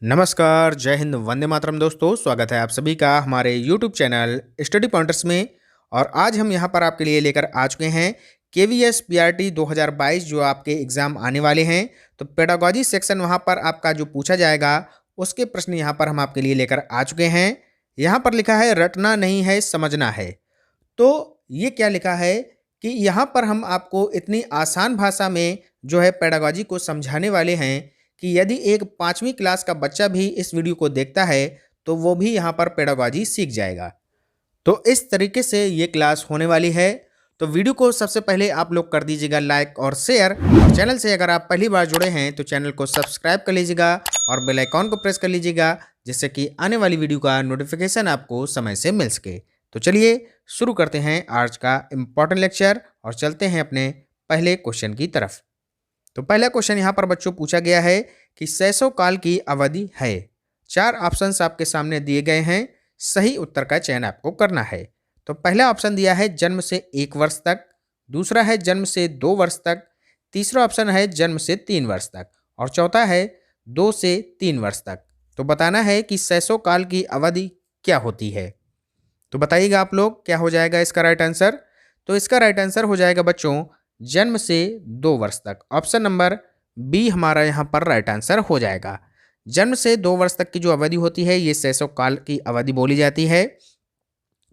नमस्कार, जय हिंद, वंदे मातरम दोस्तों। स्वागत है आप सभी का हमारे यूट्यूब चैनल स्टडी पॉइंटर्स में। और आज हम यहाँ पर आपके लिए लेकर आ चुके हैं केवीएस पीआरटी 2022 जो आपके एग्ज़ाम आने वाले हैं। तो पेडागॉजी सेक्शन वहाँ पर आपका जो पूछा जाएगा उसके प्रश्न यहाँ पर हम आपके लिए लेकर आ चुके हैं। यहाँ पर लिखा है रटना नहीं है समझना है। तो ये क्या लिखा है कि यहाँ पर हम आपको इतनी आसान भाषा में जो है पेडागॉजी को समझाने वाले हैं कि यदि एक 5वीं क्लास का बच्चा भी इस वीडियो को देखता है तो वो भी यहाँ पर पेडागॉजी सीख जाएगा। तो इस तरीके से ये क्लास होने वाली है। तो वीडियो को सबसे पहले आप लोग कर दीजिएगा लाइक और शेयर, और चैनल से अगर आप पहली बार जुड़े हैं तो चैनल को सब्सक्राइब कर लीजिएगा और बेल आइकॉन को प्रेस कर लीजिएगा, जिससे कि आने वाली वीडियो का नोटिफिकेशन आपको समय से मिल सके। तो चलिए शुरू करते हैं आज का इम्पॉर्टेंट लेक्चर और चलते हैं अपने पहले क्वेश्चन की तरफ। तो पहला क्वेश्चन यहाँ पर बच्चों पूछा गया है कि 600 काल की अवधि है। 4 ऑप्शंस आपके सामने दिए गए हैं, सही उत्तर का चयन आपको करना है। तो पहला ऑप्शन दिया है जन्म से 1 वर्ष तक, दूसरा है जन्म से 2 वर्ष तक, तीसरा ऑप्शन है जन्म से 3 वर्ष तक, और चौथा है 2 से 3 वर्ष तक। तो बताना है कि 600 काल की अवधि क्या होती है। तो बताइएगा आप लोग क्या हो जाएगा इसका राइट आंसर। तो इसका राइट आंसर हो जाएगा बच्चों जन्म से 2 वर्ष तक। ऑप्शन नंबर बी हमारा यहाँ पर राइट आंसर हो जाएगा। जन्म से 2 वर्ष तक की जो अवधि होती है ये 600 काल की अवधि बोली जाती है।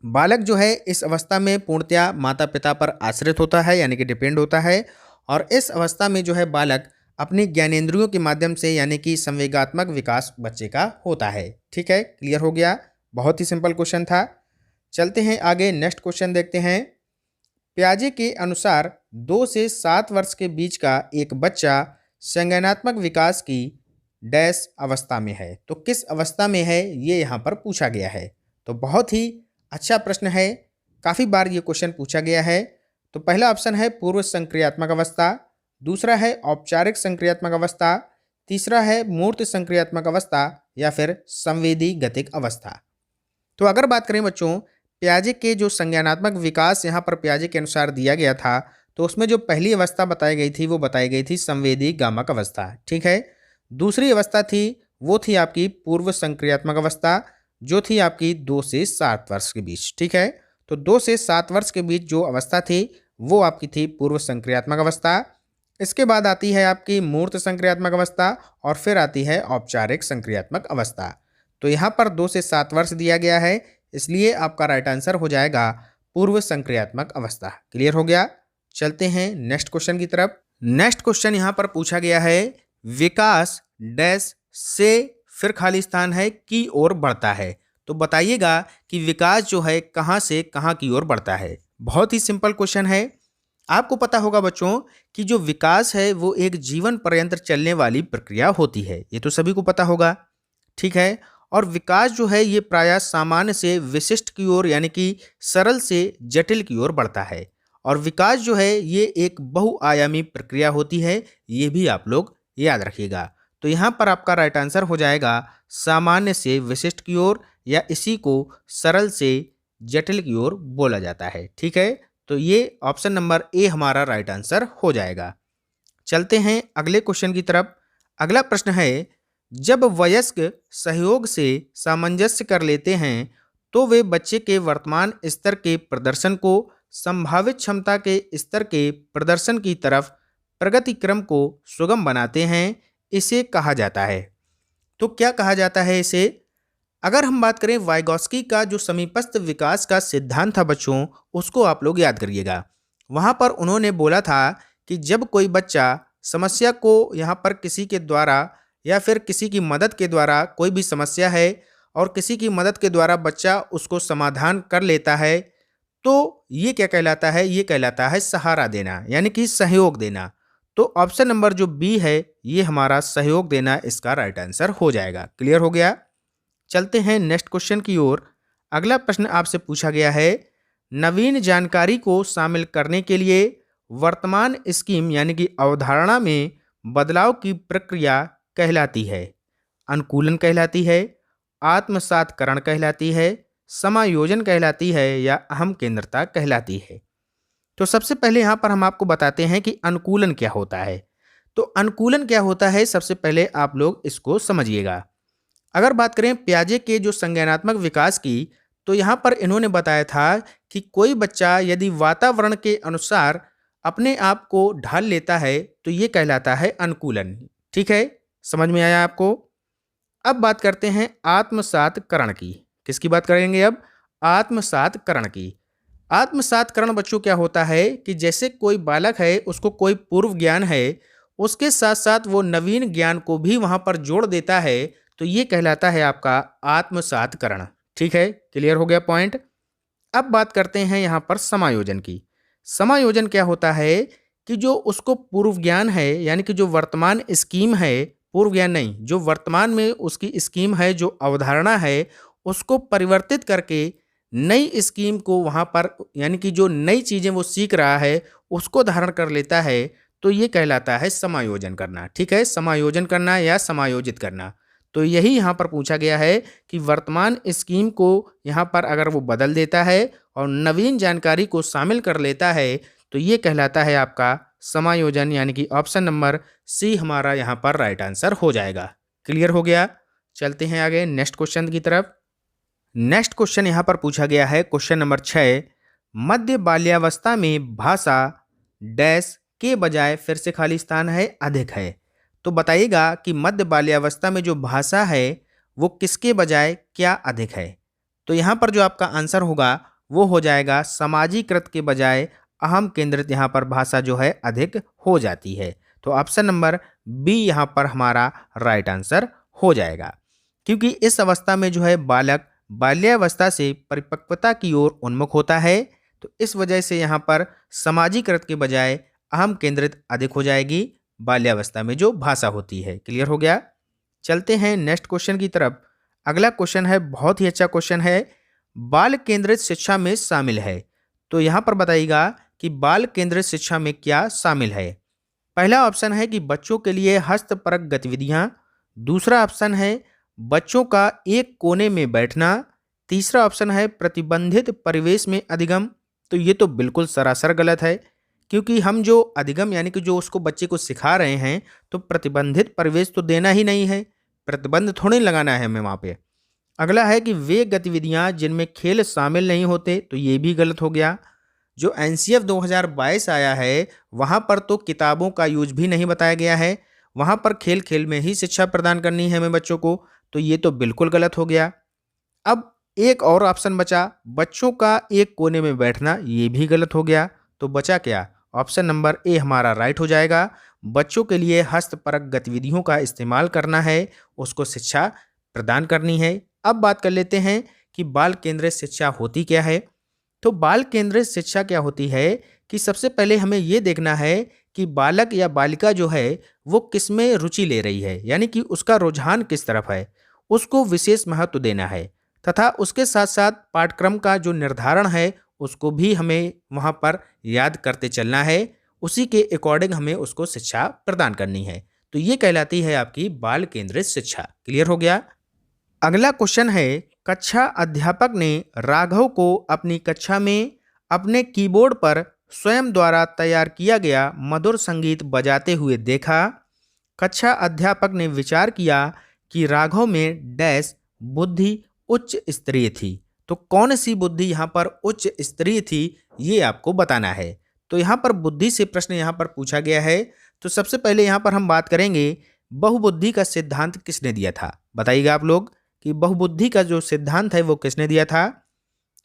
बालक जो है इस अवस्था में पूर्णतया माता पिता पर आश्रित होता है, यानी कि डिपेंड होता है। और इस अवस्था में जो है बालक अपनी ज्ञानेंद्रियों के माध्यम से यानी कि संवेगात्मक विकास बच्चे का होता है। ठीक है, क्लियर हो गया। बहुत ही सिंपल क्वेश्चन था। चलते हैं आगे, नेक्स्ट क्वेश्चन देखते हैं। पियाजे के अनुसार 2 से 7 वर्ष के बीच का एक बच्चा संज्ञानात्मक विकास की डैश अवस्था में है। तो किस अवस्था में है ये यहाँ पर पूछा गया है। तो बहुत ही अच्छा प्रश्न है, काफ़ी बार ये क्वेश्चन पूछा गया है। तो पहला ऑप्शन है पूर्व संक्रियात्मक अवस्था, दूसरा है औपचारिक संक्रियात्मक अवस्था, तीसरा है मूर्त संक्रियात्मक अवस्था, या फिर संवेदी गतिक अवस्था। तो अगर बात करें बच्चों पियाजे के जो संज्ञानात्मक विकास यहाँ पर पियाजे के अनुसार दिया गया था, तो उसमें जो पहली अवस्था बताई गई थी वो बताई गई थी संवेदी गामक अवस्था। ठीक है, दूसरी अवस्था थी वो थी आपकी पूर्व संक्रियात्मक अवस्था, जो थी आपकी 2 से 7 वर्ष के बीच। ठीक है, तो 2 से 7 वर्ष के बीच जो अवस्था थी वो आपकी थी पूर्व संक्रियात्मक अवस्था। इसके बाद आती है आपकी मूर्त संक्रियात्मक अवस्था और फिर आती है औपचारिक संक्रियात्मक अवस्था। तो यहाँ पर 2 से 7 वर्ष दिया गया है, इसलिए आपका राइट आंसर हो जाएगा पूर्व संक्रियात्मक अवस्था। क्लियर हो गया। चलते हैं नेक्स्ट क्वेश्चन की तरफ। नेक्स्ट क्वेश्चन यहाँ पर पूछा गया है विकास डैश से फिर खाली स्थान है की ओर बढ़ता है। तो बताइएगा कि विकास जो है कहाँ से कहाँ की ओर बढ़ता है। बहुत ही सिंपल क्वेश्चन है। आपको पता होगा बच्चों कि जो विकास है वो एक जीवन पर्यंत चलने वाली प्रक्रिया होती है, ये तो सभी को पता होगा। ठीक है, और विकास जो है ये प्रायः सामान्य से विशिष्ट की ओर यानी कि सरल से जटिल की ओर बढ़ता है। और विकास जो है ये एक बहुआयामी प्रक्रिया होती है, ये भी आप लोग याद रखिएगा। तो यहाँ पर आपका राइट आंसर हो जाएगा सामान्य से विशिष्ट की ओर, या इसी को सरल से जटिल की ओर बोला जाता है। ठीक है, तो ये ऑप्शन नंबर ए हमारा राइट आंसर हो जाएगा। चलते हैं अगले क्वेश्चन की तरफ। अगला प्रश्न है जब वयस्क सहयोग से सामंजस्य कर लेते हैं तो वे बच्चे के वर्तमान स्तर के प्रदर्शन को संभावित क्षमता के स्तर के प्रदर्शन की तरफ प्रगति क्रम को सुगम बनाते हैं। इसे कहा जाता है। तो क्या कहा जाता है इसे? अगर हम बात करें वाइगॉस्की का जो समीपस्थ विकास का सिद्धांत था बच्चों, उसको आप लोग याद करिएगा। वहाँ पर उन्होंने बोला था कि जब कोई बच्चा समस्या को यहाँ पर किसी के द्वारा या फिर किसी की मदद के द्वारा, कोई भी समस्या है और किसी की मदद के द्वारा बच्चा उसको समाधान कर लेता है, तो ये क्या कहलाता है? ये कहलाता है सहारा देना, यानी कि सहयोग देना। तो ऑप्शन नंबर जो बी है ये हमारा सहयोग देना इसका राइट आंसर हो जाएगा। क्लियर हो गया। चलते हैं नेक्स्ट क्वेश्चन की ओर। अगला प्रश्न आपसे पूछा गया है नवीन जानकारी को शामिल करने के लिए वर्तमान स्कीम यानी कि अवधारणा में बदलाव की प्रक्रिया कहलाती है? अनुकूलन कहलाती है, आत्मसातकरण कहलाती है, समायोजन कहलाती है, या अहम केंद्रता कहलाती है? तो सबसे पहले यहाँ पर हम आपको बताते हैं कि अनुकूलन क्या होता है। तो अनुकूलन क्या होता है सबसे पहले आप लोग इसको समझिएगा। अगर बात करें पियाजे के जो संज्ञानात्मक विकास की, तो यहाँ पर इन्होंने बताया था कि कोई बच्चा यदि वातावरण के अनुसार अपने आप को ढाल लेता है तो ये कहलाता है अनुकूलन। ठीक है, समझ में आया आपको? अब बात करते हैं आत्मसातकरण की। किसकी बात करेंगे अब? आत्मसातकरण की। आत्मसातकरण बच्चों क्या होता है कि जैसे कोई बालक है, उसको कोई पूर्व ज्ञान है, उसके साथ साथ वो नवीन ज्ञान को भी वहाँ पर जोड़ देता है, तो ये कहलाता है आपका आत्मसातकरण। ठीक है, क्लियर हो गया पॉइंट? अब बात करते हैं यहाँ पर समायोजन की। समायोजन क्या होता है कि जो उसको पूर्व ज्ञान है, यानी कि जो वर्तमान स्कीम है, पूर्व ज्ञान नहीं, जो वर्तमान में उसकी स्कीम है, जो अवधारणा है, उसको परिवर्तित करके नई स्कीम को वहाँ पर, यानी कि जो नई चीज़ें वो सीख रहा है उसको धारण कर लेता है, तो ये कहलाता है समायोजन करना। ठीक है, समायोजन करना या समायोजित करना। तो यही यहाँ पर पूछा गया है कि वर्तमान स्कीम को यहाँ पर अगर वो बदल देता है और नवीन जानकारी को शामिल कर लेता है, तो ये कहलाता है आपका समायोजन, यानी कि ऑप्शन नंबर सी हमारा यहाँ पर राइट आंसर हो जाएगा। क्लियर हो गया? चलते हैं आगे नेक्स्ट क्वेश्चन की तरफ। नेक्स्ट क्वेश्चन यहाँ पर पूछा गया है क्वेश्चन नंबर 6, मध्य बाल्यावस्था में भाषा डैश के बजाय, फिर से खाली स्थान है, अधिक है। तो बताइएगा कि मध्य बाल्यावस्था में जो भाषा है वो किसके बजाय क्या अधिक है? तो यहाँ पर जो आपका आंसर होगा वो हो जाएगा समाजीकृत के बजाय अहम केंद्रित, यहाँ पर भाषा जो है अधिक हो जाती है। तो ऑप्शन नंबर बी यहाँ पर हमारा राइट आंसर हो जाएगा, क्योंकि इस अवस्था में जो है बालक बाल्यावस्था से परिपक्वता की ओर उन्मुख होता है, तो इस वजह से यहाँ पर समाजीकृत के बजाय अहम केंद्रित अधिक हो जाएगी बाल्यावस्था में जो भाषा होती है। क्लियर हो गया? चलते हैं नेक्स्ट क्वेश्चन की तरफ। अगला क्वेश्चन है, बहुत ही अच्छा क्वेश्चन है, बाल केंद्रित शिक्षा में शामिल है। तो यहाँ पर बताइएगा कि बाल केंद्रित शिक्षा में क्या शामिल है। पहला ऑप्शन है कि बच्चों के लिए हस्तपरक गतिविधियाँ, दूसरा ऑप्शन है बच्चों का एक कोने में बैठना, तीसरा ऑप्शन है प्रतिबंधित परिवेश में अधिगम। तो ये तो बिल्कुल सरासर गलत है, क्योंकि हम जो अधिगम यानी कि जो उसको बच्चे को सिखा रहे हैं, तो प्रतिबंधित परिवेश तो देना ही नहीं है, प्रतिबंध थोड़ी लगाना है हमें वहाँ पे। अगला है कि वे गतिविधियाँ जिनमें खेल शामिल नहीं होते, तो ये भी गलत हो गया। जो एनसीएफ 2022 आया है वहाँ पर तो किताबों का यूज भी नहीं बताया गया है, वहाँ पर खेल खेल में ही शिक्षा प्रदान करनी है हमें बच्चों को, तो ये तो बिल्कुल गलत हो गया। अब एक और ऑप्शन बचा, बच्चों का एक कोने में बैठना, ये भी गलत हो गया। तो बचा क्या? ऑप्शन नंबर ए हमारा राइट हो जाएगा, बच्चों के लिए हस्तपरक गतिविधियों का इस्तेमाल करना है, उसको शिक्षा प्रदान करनी है। अब बात कर लेते हैं कि बाल केंद्रित शिक्षा होती क्या है। तो बाल केंद्रित शिक्षा क्या होती है कि सबसे पहले हमें ये देखना है कि बालक या बालिका जो है वो किस में रुचि ले रही है, यानी कि उसका रुझान किस तरफ है, उसको विशेष महत्व देना है, तथा उसके साथ साथ पाठ्यक्रम का जो निर्धारण है उसको भी हमें वहाँ पर याद करते चलना है, उसी के अकॉर्डिंग हमें उसको शिक्षा प्रदान करनी है। तो ये कहलाती है आपकी बाल केंद्रित शिक्षा। क्लियर हो गया? अगला क्वेश्चन है, कक्षा अध्यापक ने राघव को अपनी कक्षा में अपने कीबोर्ड पर स्वयं द्वारा तैयार किया गया मधुर संगीत बजाते हुए देखा। कक्षा अध्यापक ने विचार किया कि राघव में डैश बुद्धि उच्च स्तरीय थी। तो कौन सी बुद्धि यहाँ पर उच्च स्तरीय थी, ये आपको बताना है। तो यहाँ पर बुद्धि से प्रश्न यहाँ पर पूछा गया है। तो सबसे पहले यहाँ पर हम बात करेंगे बहुबुद्धि का सिद्धांत किसने दिया था। बताइएगा आप लोग कि बहुबुद्धि का जो सिद्धांत है वो किसने दिया था।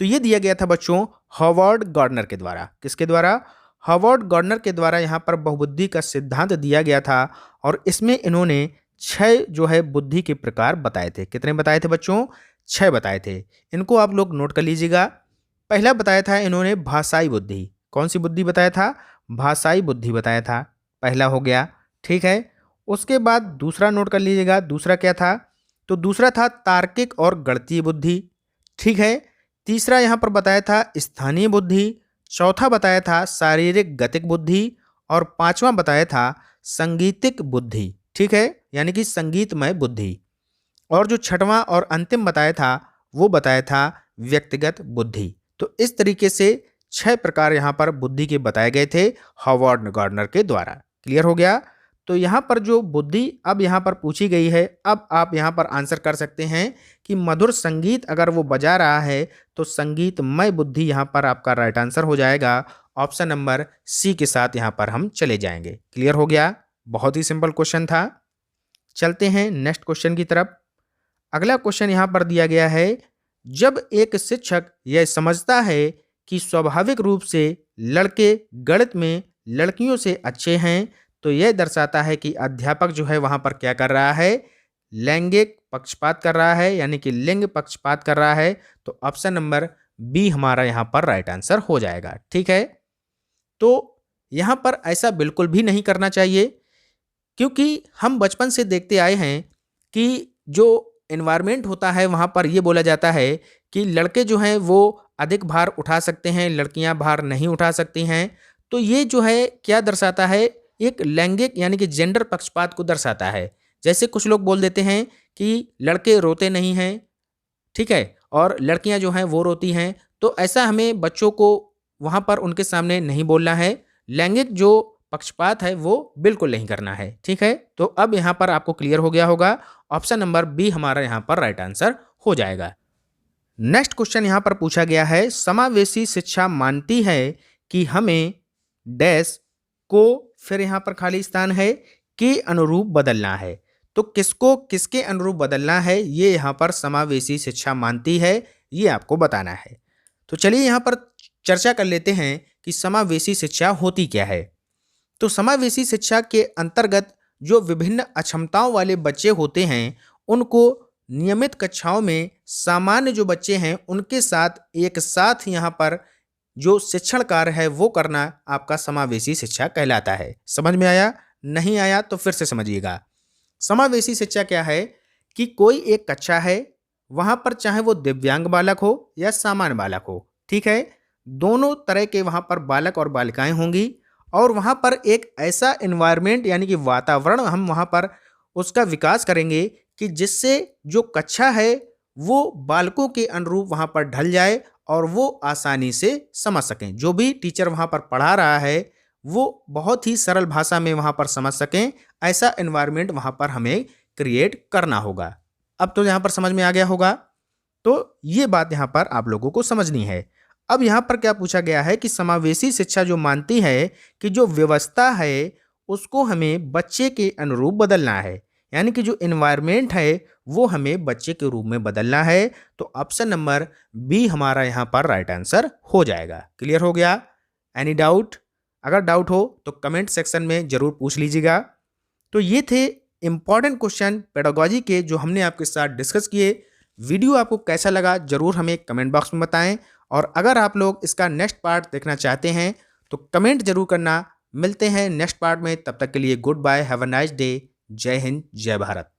तो ये दिया गया था बच्चों हॉवर्ड गार्डनर के द्वारा। किसके द्वारा? हॉवर्ड गार्डनर के द्वारा यहाँ पर बहुबुद्धि का सिद्धांत दिया गया था, और इसमें इन्होंने 6 जो है बुद्धि के प्रकार बताए थे। कितने बताए थे बच्चों? 6 बताए थे। इनको आप लोग नोट कर लीजिएगा। पहला बताया था इन्होंने भाषाई बुद्धि। कौन सी बुद्धि बताया था? भाषाई बुद्धि बताया था, पहला हो गया। ठीक है, उसके बाद दूसरा नोट कर लीजिएगा, दूसरा क्या था? तो दूसरा था तार्किक और गणितीय बुद्धि। ठीक है, तीसरा यहाँ पर बताया था स्थानीय बुद्धि, चौथा बताया था शारीरिक गतिक बुद्धि, और पांचवा बताया था संगीतिक बुद्धि। ठीक है, यानी कि संगीतमय बुद्धि। और जो छठवां और अंतिम बताया था वो बताया था व्यक्तिगत बुद्धि। तो इस तरीके से 6 प्रकार यहाँ पर बुद्धि के बताए गए थे हॉवर्ड गार्डनर के द्वारा। क्लियर हो गया? तो यहाँ पर जो बुद्धि अब यहाँ पर पूछी गई है, अब आप यहाँ पर आंसर कर सकते हैं कि मधुर संगीत अगर वो बजा रहा है तो संगीतमय बुद्धि यहाँ पर आपका राइट आंसर हो जाएगा। ऑप्शन नंबर सी के साथ यहाँ पर हम चले जाएंगे। क्लियर हो गया? बहुत ही सिंपल क्वेश्चन था। चलते हैं नेक्स्ट क्वेश्चन की तरफ। अगला क्वेश्चन यहाँ पर दिया गया है, जब एक शिक्षक यह समझता है कि स्वाभाविक रूप से लड़के गणित में लड़कियों से अच्छे हैं, तो यह दर्शाता है कि अध्यापक जो है वहाँ पर क्या कर रहा है, लैंगिक पक्षपात कर रहा है, यानी कि लिंग पक्षपात कर रहा है। तो ऑप्शन नंबर बी हमारा यहाँ पर राइट आंसर हो जाएगा। ठीक है, तो यहाँ पर ऐसा बिल्कुल भी नहीं करना चाहिए, क्योंकि हम बचपन से देखते आए हैं कि जो एनवायरनमेंट होता है वहाँ पर ये बोला जाता है कि लड़के जो हैं वो अधिक भार उठा सकते हैं, लड़कियाँ भार नहीं उठा सकती हैं। तो ये जो है क्या दर्शाता है, एक लैंगिक यानी कि जेंडर पक्षपात को दर्शाता है। जैसे कुछ लोग बोल देते हैं कि लड़के रोते नहीं हैं, ठीक है, और लड़कियां जो हैं वो रोती हैं। तो ऐसा हमें बच्चों को वहाँ पर उनके सामने नहीं बोलना है। लैंगिक जो पक्षपात है वो बिल्कुल नहीं करना है। ठीक है, तो अब यहाँ पर आपको क्लियर हो गया होगा। ऑप्शन नंबर बी हमारा यहाँ पर राइट आंसर हो जाएगा। नेक्स्ट क्वेश्चन यहाँ पर पूछा गया है, समावेशी शिक्षा मानती है कि हमें डैश को, फिर यहाँ पर खाली स्थान है, के अनुरूप बदलना है। तो किसको किसके अनुरूप बदलना है ये यहाँ पर समावेशी शिक्षा मानती है, ये आपको बताना है। तो चलिए यहाँ पर चर्चा कर लेते हैं कि समावेशी शिक्षा होती क्या है। तो समावेशी शिक्षा के अंतर्गत जो विभिन्न अक्षमताओं वाले बच्चे होते हैं उनको नियमित कक्षाओं में सामान्य जो बच्चे हैं उनके साथ एक साथ यहाँ पर जो शिक्षण कार्य है वो करना आपका समावेशी शिक्षा कहलाता है। समझ में आया? नहीं आया तो फिर से समझिएगा। समावेशी शिक्षा क्या है कि कोई एक कक्षा है, वहाँ पर चाहे वो दिव्यांग बालक हो या सामान्य बालक हो, ठीक है, दोनों तरह के वहाँ पर बालक और बालिकाएं होंगी, और वहाँ पर एक ऐसा एनवायरनमेंट यानी कि वातावरण हम वहाँ पर उसका विकास करेंगे कि जिससे जो कक्षा है वो बालकों के अनुरूप वहाँ पर ढल जाए और वो आसानी से समझ सकें। जो भी टीचर वहाँ पर पढ़ा रहा है वो बहुत ही सरल भाषा में वहाँ पर समझ सकें, ऐसा एनवायरनमेंट वहाँ पर हमें क्रिएट करना होगा। अब तो यहाँ पर समझ में आ गया होगा। तो ये बात यहाँ पर आप लोगों को समझनी है। अब यहाँ पर क्या पूछा गया है कि समावेशी शिक्षा जो मानती है कि जो व्यवस्था है उसको हमें बच्चे के अनुरूप बदलना है, यानी कि जो एनवायरनमेंट है वो हमें बच्चे के रूप में बदलना है। तो ऑप्शन नंबर बी हमारा यहाँ पर राइट आंसर हो जाएगा। क्लियर हो गया? Any doubt? अगर डाउट हो तो कमेंट सेक्शन में ज़रूर पूछ लीजिएगा। तो ये थे इम्पॉर्टेंट क्वेश्चन पेडागॉजी के जो हमने आपके साथ डिस्कस किए। वीडियो आपको कैसा लगा ज़रूर हमें कमेंट बॉक्स में बताएं, और अगर आप लोग इसका नेक्स्ट पार्ट देखना चाहते हैं तो कमेंट जरूर करना। मिलते हैं नेक्स्ट पार्ट में, तब तक के लिए good bye, have a nice day. जय हिंद, जय भारत।